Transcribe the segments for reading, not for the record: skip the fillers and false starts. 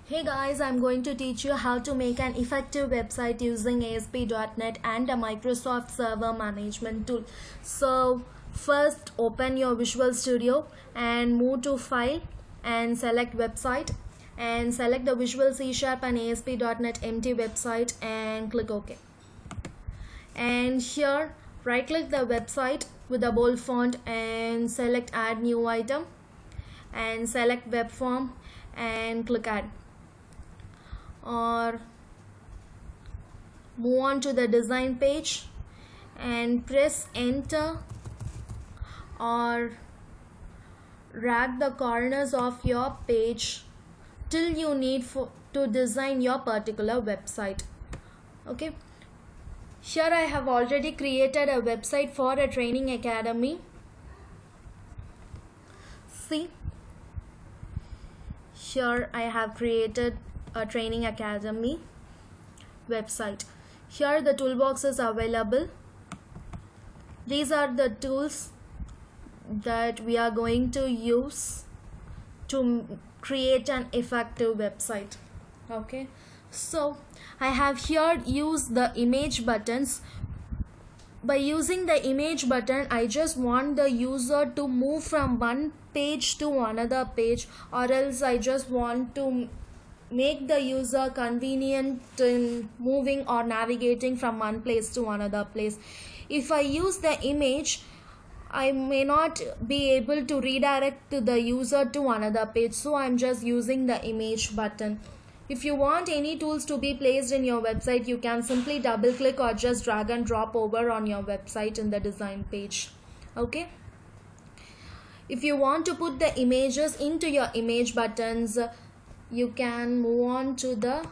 Hey guys, I'm going to teach you how to make an effective website using ASP.NET and a Microsoft Server Management tool. So first open your Visual Studio and move to File and select Website and select the Visual C# and ASP.NET empty website and click OK. And here right click the website with the bold font and select Add New Item and select Web Form and click Add. Or move on to the design page and press enter or drag the corners of your page till you need to design your particular website. Okay, here I have already created a website for a training academy. See, here I have created a training academy website. Here the toolbox is available. These are the tools that we are going to use to create an effective website. Okay, so I have here used the image buttons. By using the image button, I just want the user to move from one page to another page, or else I just want to make the user convenient in moving or navigating from one place to another place. If I use the image, I may not be able to redirect the user to another page, so I'm just using the image button. If you want any tools to be placed in your website, you can simply double click or just drag and drop over on your website in the design page. Okay, if you want to put the images into your image buttons, you can move on to the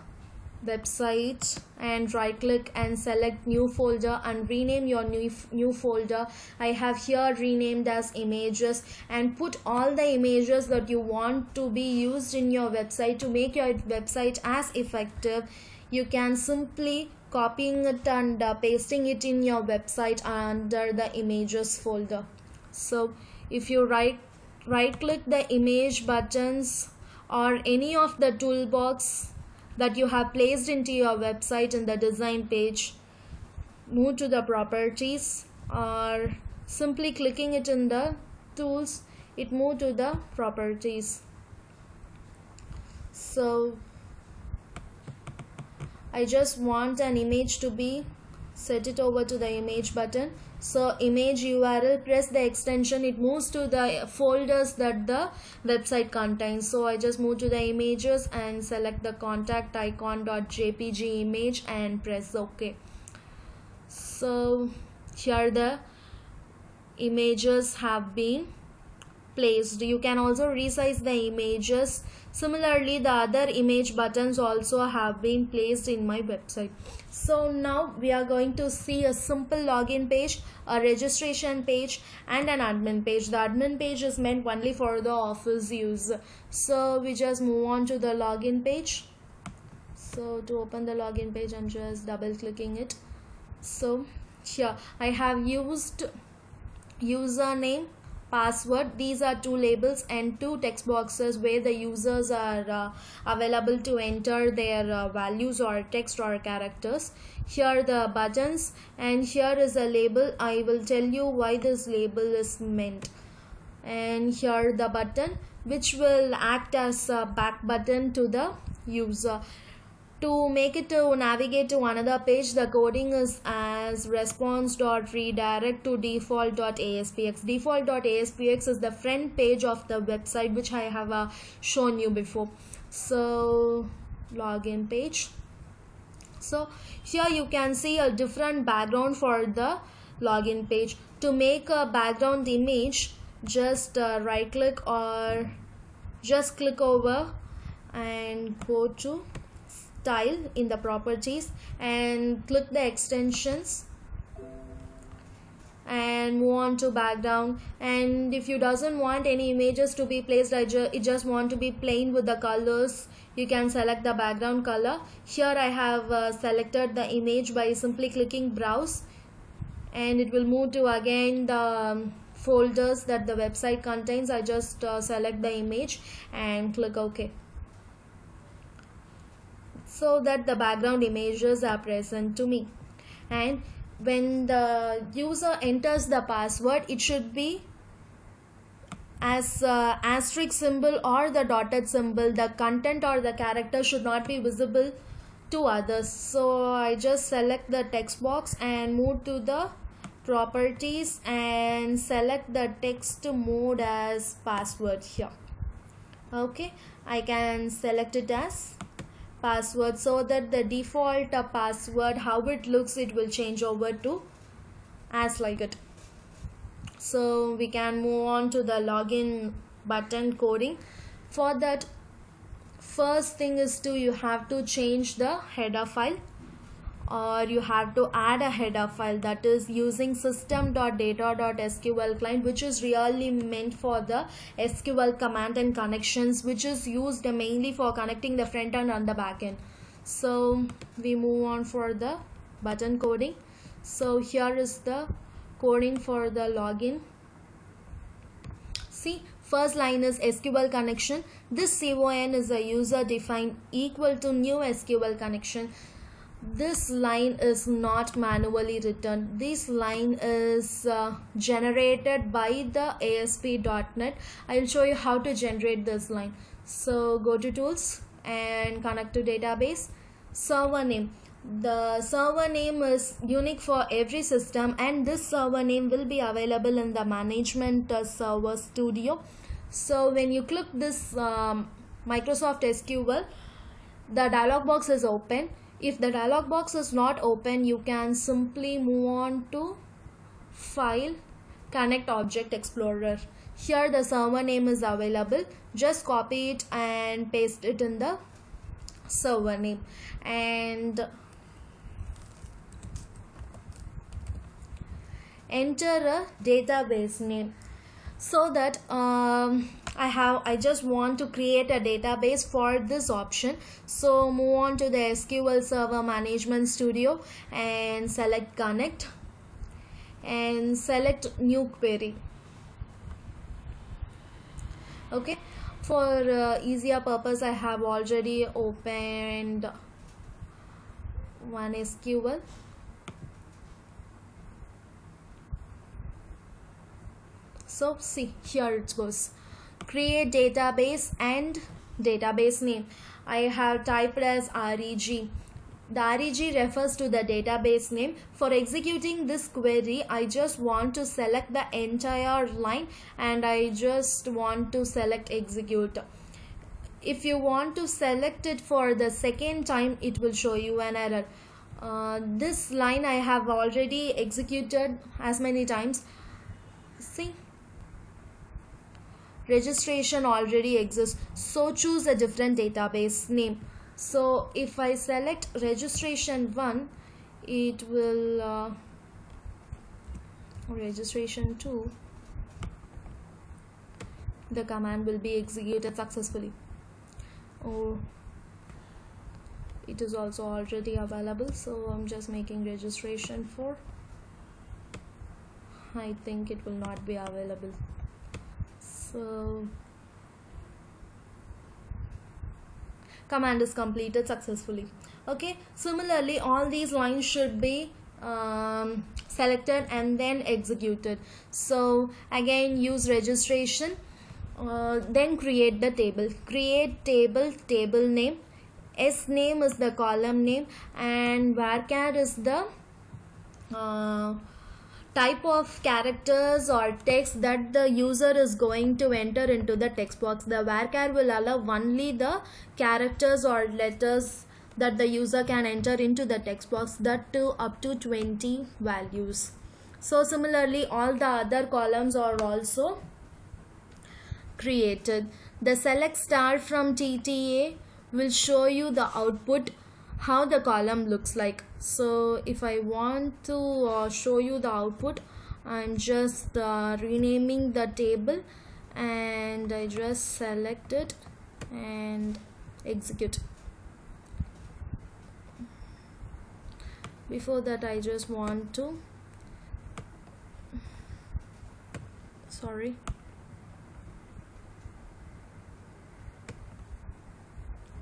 website and right click and select new folder and rename your new folder. I have here renamed as images, and put all the images that you want to be used in your website to make your website as effective. You can simply copying it and pasting it in your website under the images folder. So if you right click the image buttons or any of the toolbox that you have placed into your website in the design page, move to the properties, or simply clicking it in the tools, it move to the properties. So I just want an image to be set it over to the image button. So image URL, press the extension, it moves to the folders that the website contains. So I just move to the images and select the contact icon.jpg image and press OK. So here the images have been placed. You can also resize the images. Similarly, the other image buttons also have been placed in my website. So now we are going to see a simple login page, a registration page, and an admin page. The admin page is meant only for the office use. So we just move on to the login page. So to open the login page, I'm just double clicking it. So here I have used username, password. These are two labels and two text boxes where the users are available to enter their values or text or characters. Here the buttons, and here is a label. I will tell you why this label is meant. And here the button, which will act as a back button to the user. To make it to navigate to another page, the coding is as response.redirect to default.aspx. Default.aspx is the front page of the website, which I have shown you before. So login page. So here you can see a different background for the login page. To make a background image, just right click or just click over and go to style in the properties and click the extensions and move on to background. And if you doesn't want any images to be placed, it just want to be plain with the colors, you can select the background color. Here I have selected the image by simply clicking browse, and it will move to again the folders that the website contains. I just select the image and click OK. so that the background images are present to me. And when the user enters the password, it should be as asterisk symbol or the dotted symbol. The content or the character should not be visible to others. So I just select the text box and move to the properties and select the text mode as password here. Okay, I can select it as password, so that the default password, how it looks, it will change over to as like it. So we can move on to the login button coding. For that, first thing is you have to change the header file, or you have to add a header file, that is using system.data.sql client, which is really meant for the SQL command and connections, which is used mainly for connecting the front end and the back end. So we move on for the button coding. So here is the coding for the login. See, first line is SQL connection. This CON is a user defined equal to new SQL connection. This line is not manually written. This line is generated by the ASP.NET. I'll show you how to generate this line. So go to tools and connect to database. Server name. The server name is unique for every system, and this server name will be available in the management server studio. So when you click this Microsoft SQL, the dialog box is open. If the dialog box is not open, you can simply move on to File, Connect Object Explorer. Here the server name is available. Just copy it and paste it in the server name and enter a database name. So that I just want to create a database for this option. So move on to the SQL Server Management Studio and select Connect and select New Query. Okay, for easier purpose, I have already opened one SQL. So see, here it goes. Create database and database name. I have typed as REG. The REG refers to the database name. For executing this query, I just want to select the entire line and I just want to select execute. If you want to select it for the second time, it will show you an error. This line I have already executed as many times. See, registration already exists, so choose a different database name. So if I select registration 1, it will registration 2, the command will be executed successfully. Oh, it is also already available, so I'm just making registration 4. I think it will not be available. So command is completed successfully. Okay, similarly all these lines should be selected and then executed. So again use registration, then create the table. Create table, table name, S name is the column name, and varchar is the type of characters or text that the user is going to enter into the text box. The varchar will allow only the characters or letters that the user can enter into the text box, that too up to 20 values. So similarly all the other columns are also created. The select star from TTA will show you the output, how the column looks like. So if I want to show you the output, I'm just renaming the table and I just select it and execute. Before that I just want to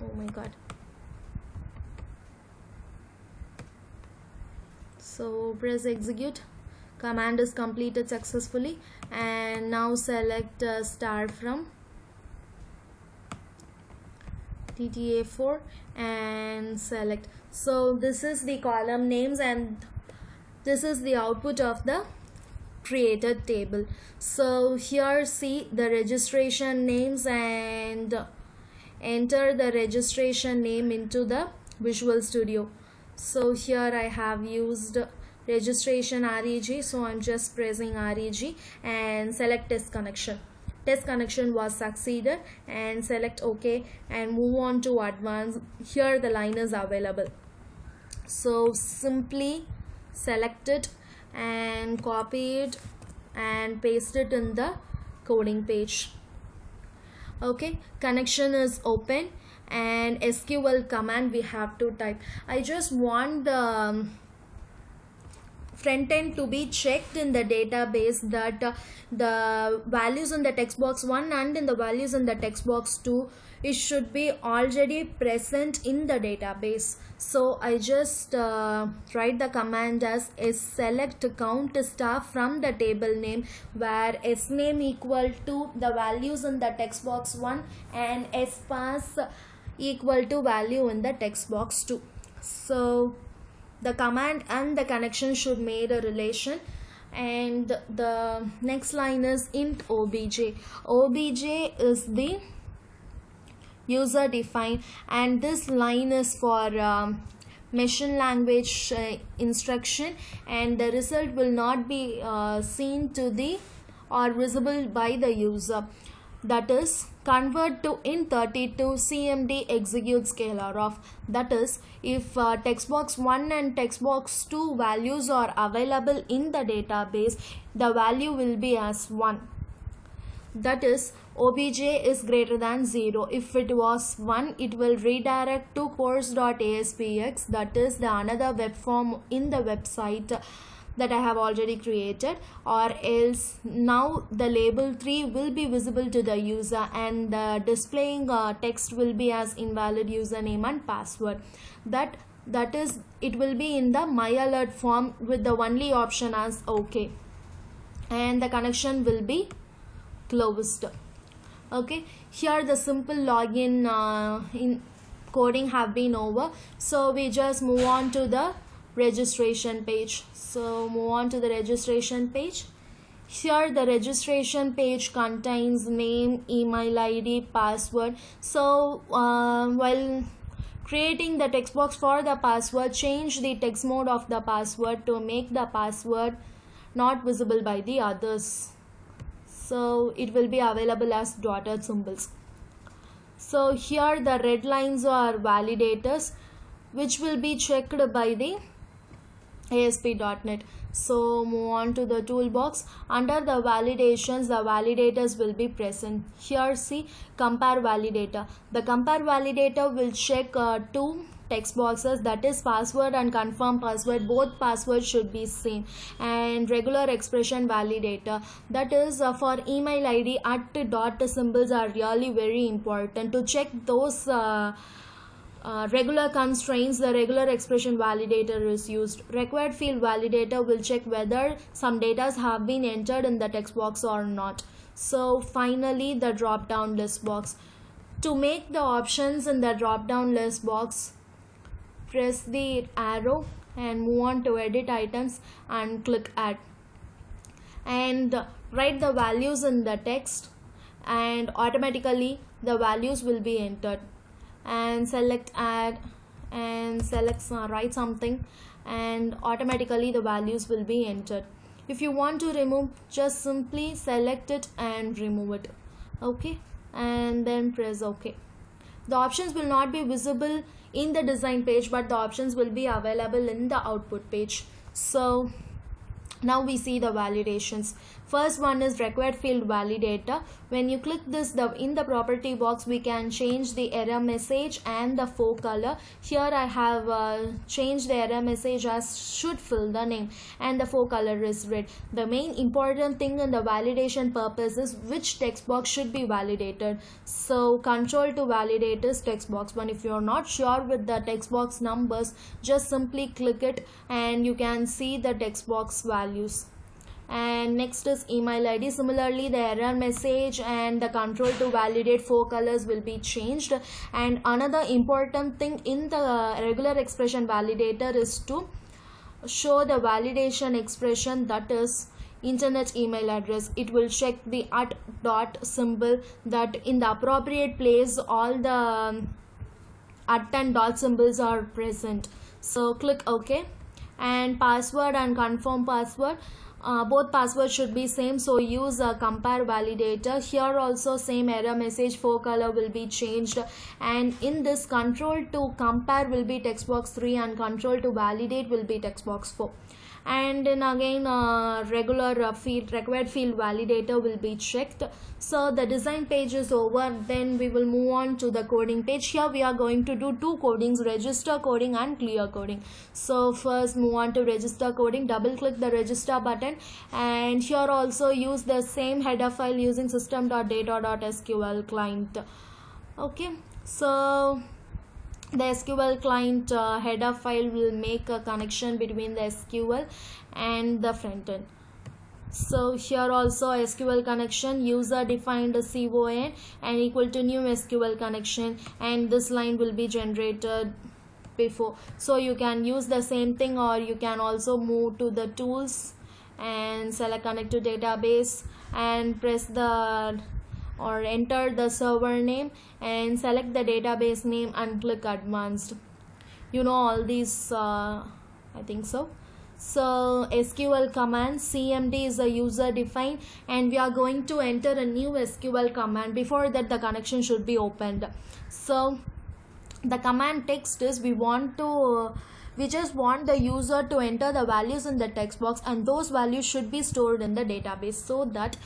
oh my god, So press execute. Command is completed successfully, and now select star from TTA4 and select. So this is the column names and this is the output of the created table. So here see the registration names and enter the registration name into the Visual Studio. So here I have used registration REG, so I'm just pressing REG and select test connection. Test connection was succeeded and select OK and move on to advanced. Here the line is available, so simply select it and copy it and paste it in the coding page. Okay, connection is open and SQL command we have to type. I just want the front end to be checked in the database that the values in the text box 1 and in the values in the text box 2, it should be already present in the database. So I just write the command as select count star from the table name, where s name equal to the values in the text box 1 and s pass equal to value in the text box 2. So the command and the connection should made a relation. And the next line is int obj. Obj is the user defined, and this line is for machine language instruction, and the result will not be seen to the or visible by the user. That is, convert to int32 cmd execute scalar of. That is, if text box 1 and text box 2 values are available in the database, the value will be as 1. That is, obj is greater than 0. If it was 1, it will redirect to course.aspx, that is the another web form in the website that I have already created, or else now the label 3 will be visible to the user and the displaying text will be as invalid username and password. That is, it will be in the my alert form with the only option as OK, and the connection will be closed. Okay, here the simple login in coding have been over, so we just move on to the registration page. So move on to the registration page. Here the registration page contains name, email ID, password. So while creating the text box for the password, change the text mode of the password to make the password not visible by the others. So it will be available as dotted symbols. So here the red lines are validators, which will be checked by the ASP.NET. So move on to the toolbox. Under the validations, the validators will be present. Here see compare validator. The compare validator will check two text boxes, that is password and confirm password. Both passwords should be same. And regular expression validator, that is for email ID at dot symbols are really very important. To check those regular constraints, the regular expression validator is used. Required field validator will check whether some data have been entered in the text box or not. So finally the drop down list box. To make the options in the drop down list box, press the arrow and move on to edit items and click add, and write the values in the text, and automatically the values will be entered. And select add and select write something, and automatically the values will be entered. If you want to remove, just simply select it and remove it. Okay, and then press OK. The options will not be visible in the design page, but the options will be available in the output page. So now we see the validations. First one is required field validator. When you click this, in the property box we can change the error message and the faux color. Here I have changed the error message as should fill the name, and the faux color is red. The main important thing in the validation purpose is which text box should be validated. So control to validate is text box 1. If you are not sure with the text box numbers, just simply click it and you can see the text box values. And next is email ID. Similarly, the error message and the control to validate faux colors will be changed. And another important thing in the regular expression validator is to show the validation expression, that is internet email address. It will check the @ symbol, that in the appropriate place all the @ and dot symbols are present. So click OK. And password and confirm password, both passwords should be same, so use a compare validator. Here also same error message, faux color will be changed, and in this control to compare will be text box 3 and control to validate will be text box 4. And then again regular field required field validator will be checked. So the design page is over. Then we will move on to the coding page. Here we are going to do two codings, register coding and clear coding. So first move on to register coding. Double click the register button, and here also use the same header file using system.data.sql client. Okay, so the SQL client header file will make a connection between the SQL and the front end. So here also SQL connection, user defined CON and equal to new SQL connection, and this line will be generated before. So you can use the same thing, or you can also move to the tools and select connect to database and press the or enter the server name and select the database name and click advanced. You know all these I think so. So SQL command, CMD is a user defined, and we are going to enter a new SQL command. Before that the connection should be opened. So the command text is we just want the user to enter the values in the text box, and those values should be stored in the database. So that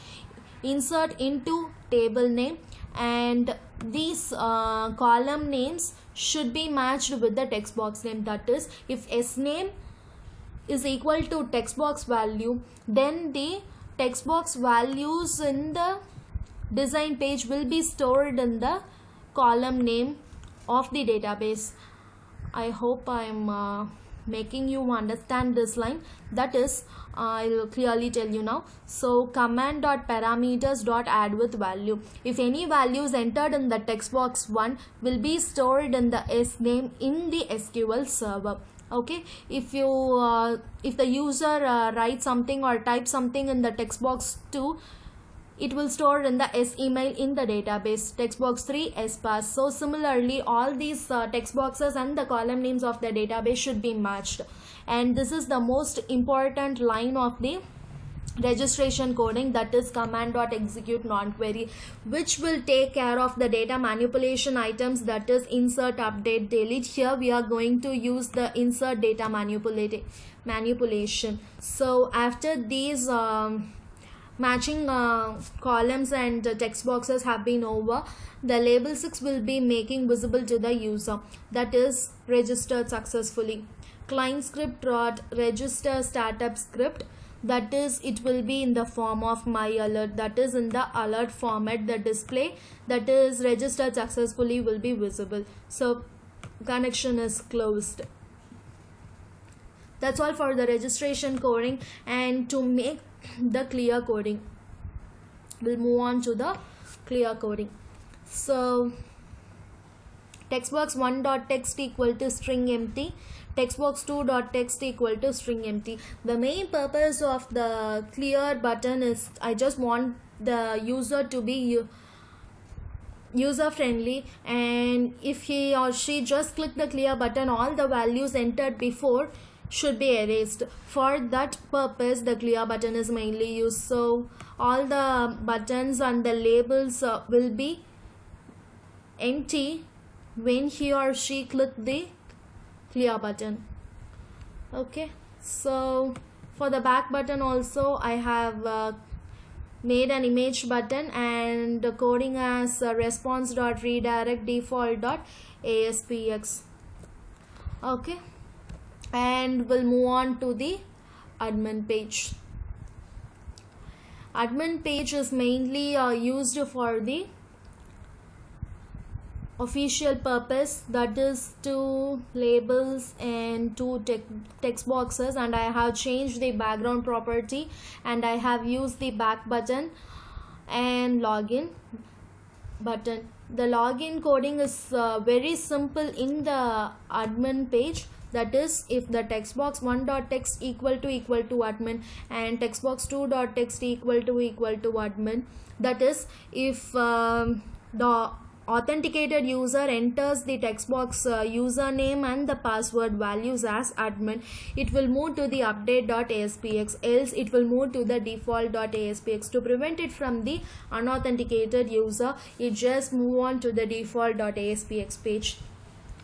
insert into table name, and these column names should be matched with the text box name. That is, if S name is equal to text box value, then the text box values in the design page will be stored in the column name of the database. I hope I am making you understand this line. That is, I'll clearly tell you now. So command.parameters.add with value. If any values entered in the text box 1 will be stored in the S name in the SQL server. Okay, if the user writes something or types something in the text box 2, it will store in the S email in the database. Text box 3 S pass. So similarly all these text boxes and the column names of the database should be matched, and this is the most important line of the registration coding, that is command.execute non-query, which will take care of the data manipulation items, that is insert, update, delete. Here we are going to use the insert data manipulation. So after these matching columns and text boxes have been over, the label 6 will be making visible to the user, that is registered successfully. Client script dot register startup script, that is it will be in the form of my alert, that is in the alert format. The display, that is registered successfully, will be visible. So connection is closed. That's all for the registration coding. And to make the clear coding, we'll move on to the clear coding. So textbox1.text equal to string empty, textbox2.text equal to string empty. The main purpose of the clear button is I just want the user to be user friendly, and if he or she just click the clear button, all the values entered before should be erased. For that purpose the clear button is mainly used. So all the buttons and the labels will be empty when he or she click the clear button. Okay, so for the back button also I have made an image button and the coding as response.redirect default.aspx. okay, and we'll move on to the admin page. Admin page is mainly used for the official purpose, that is two labels and two text boxes, and I have changed the background property and I have used the back button and login button. The login coding is very simple in the admin page, that is if the text box 1.text equal to admin and text box 2.text equal to admin, that is if the authenticated user enters the text box username and the password values as admin, it will move to the update.aspx, else it will move to the default.aspx. To prevent it from the unauthenticated user, it just move on to the default.aspx page.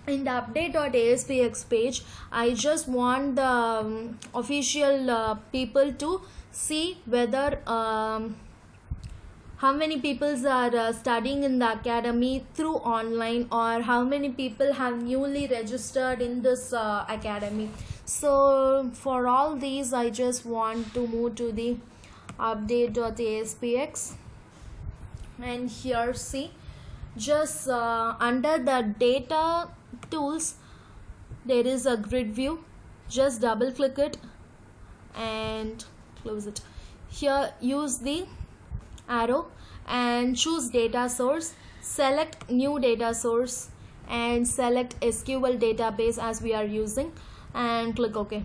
In the update.aspx page, I just want the official people to see whether how many people are studying in the academy through online, or how many people have newly registered in this academy. So for all these, I just want to move to the update.aspx, and here see, just under the data tools there is a grid view. Just double click it and close it. Here use the arrow and choose data source, select new data source and select SQL database as we are using, and click OK.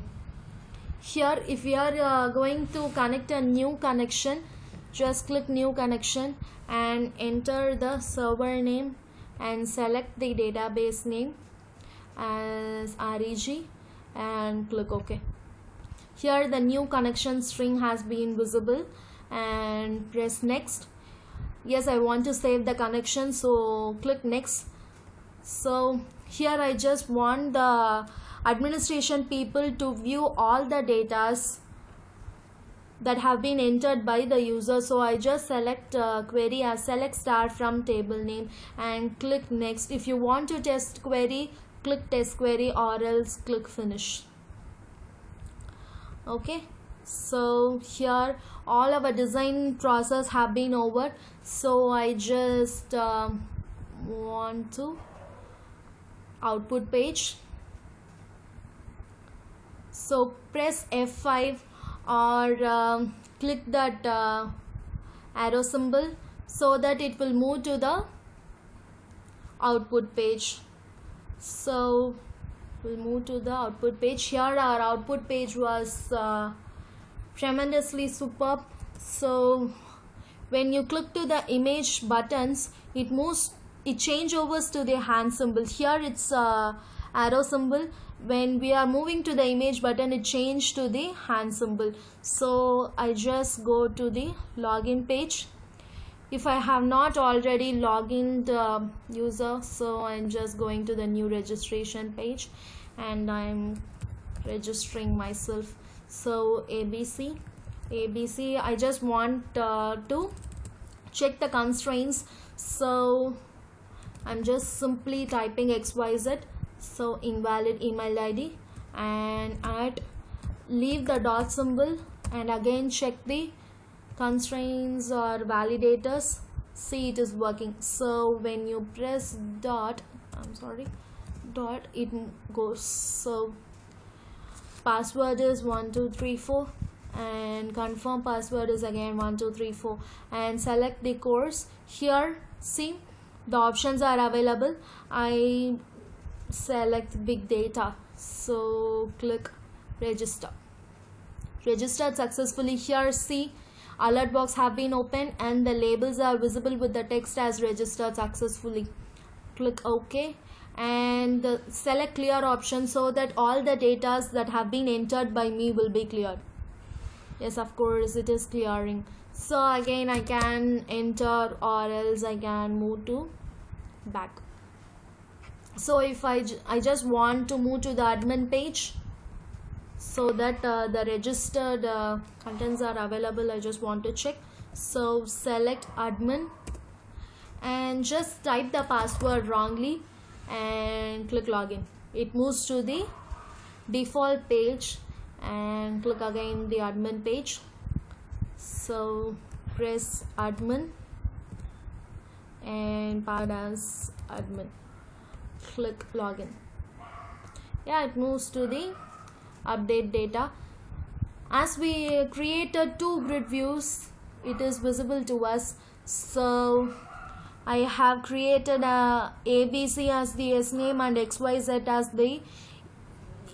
Here if we are going to connect a new connection, just click new connection and enter the server name and select the database name as REG and click OK. Here the new connection string has been visible, and press next. Yes, I want to save the connection, so click next. So here I just want the administration people to view all the datas that have been entered by the user, so I just select query as select star from table name and click next. If you want to test query, click test query, or else click finish. Okay, so here all our design process have been over, so I just want to output page. So press F5 or click that arrow symbol so that it will move to the output page. So we'll move to the output page. Here our output page was tremendously superb. So when you click to the image buttons, it moves, it changeovers to the hand symbol. Here it's arrow symbol. When we are moving to the image button, it changed to the hand symbol. So I just go to the login page. If I have not already logged in the user, so I'm just going to the new registration page and I'm registering myself. So ABC, I just want to check the constraints, so I'm just simply typing XYZ, so invalid email ID, and add, leave the dot symbol and again check the constraints or validators. See, it is working. So when you press dot, dot, it goes. So password is 1234 and confirm password is again 1234, and select the course. Here see, the options are available. I select big data, so click register. Registered successfully. Here see, alert box have been opened and the labels are visible with the text as registered successfully. Click OK and select clear option so that all the data that have been entered by me will be cleared. Yes, of course it is clearing. So again I can enter or else I can move to back. So if I just want to move to the admin page so that the registered contents are available, I just want to check. So select admin and just type the password wrongly and click login. It moves to the default page and click again the admin page. So press admin and password as admin, click login. Yeah, it moves to the update data. As we created 2 grid views, it is visible to us. So I have created a ABC as the S name and XYZ as the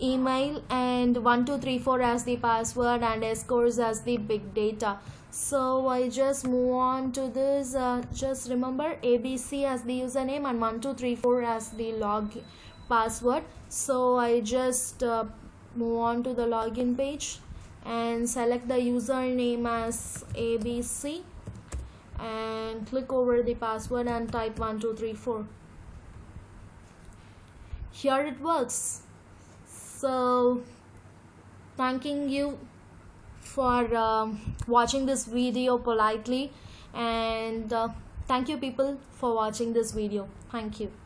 email and 1234 as the password and scores as the big data. So I just move on to this. Just remember ABC as the username and 1234 as the log password. So I just move on to the login page and select the username as ABC and click over the password and type 1234. Here it works. So thanking you for watching this video politely, and thank you people for watching this video. Thank you.